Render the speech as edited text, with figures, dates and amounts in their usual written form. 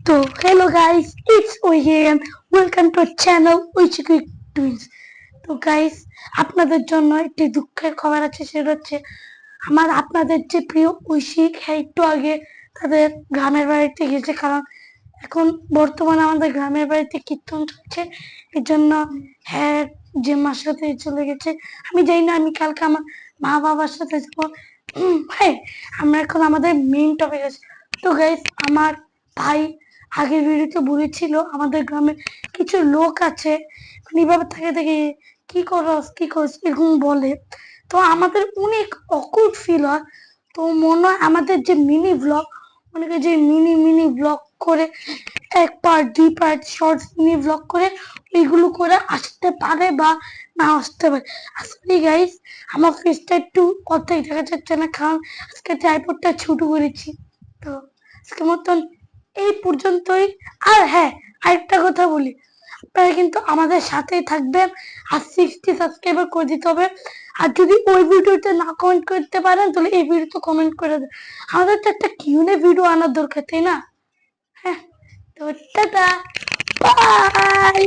তো hello guys, it's Oi here and welcome to our channel Oichiki Twins. তো guys, আপনাদের জন্য একটি দুঃখের খবর আছে। সেটা হচ্ছে আপনাদের যে প্রিয় ঐশিক, হ্যাঁ একটু আগে তাদের গ্রামের বাড়িতে গেছে। কারণ এখন বর্তমানে আমাদের গ্রামের বাড়িতে কীর্তন চলছে, এর জন্য হ্যাঁ যে মার সাথে চলে গেছে। আমি জানি না, আমি কালকে আমার মা বাবার সাথে যাবো। হ্যাঁ, আমরা এখন আমাদের মেইন টপিক আছে। তো গাইস, আমার ভাই আগের ভিডিওতে বলেছিল আমাদের গ্রামে কিছু লোক আছে, মানে এইভাবে থাকে দেখে কি করস এরকম বলে। তো আমাদের অনেক অকুড ফিল হয়। তো মনে হয় আমাদের যে মিনি ব্লগ, অনেকে যে মিনি মিনি ব্লগ করে, এক পার্ট দুই পার্ট শর্টস মিনি ব্লগ করে ওইগুলো করে আসতে পারে বা না আসতে পারে। আসলে গাইস, আমার ফেসটা একটু অর্ধেক দেখা যাচ্ছে না, কারণ আজকে ট্রাইপডটা ছোট করেছি। তো আজকের মতন এই পর্যন্তই। আর হ্যাঁ, আরেকটা কথা বলি, আপনারা কিন্তু আমাদের সাথেই থাকবেন। আর 60 সাবস্ক্রাইবার করে দিতে হবে। আর যদি ওই ভিডিওতে না কমেন্ট করতে পারেন, তাহলে এই ভিডিওতে কমেন্ট করে দেন। আমাদের তো একটা কিউনে ভিডিও আনার দরকার, তাই না? হ্যাঁ, তো টাটা, বাই।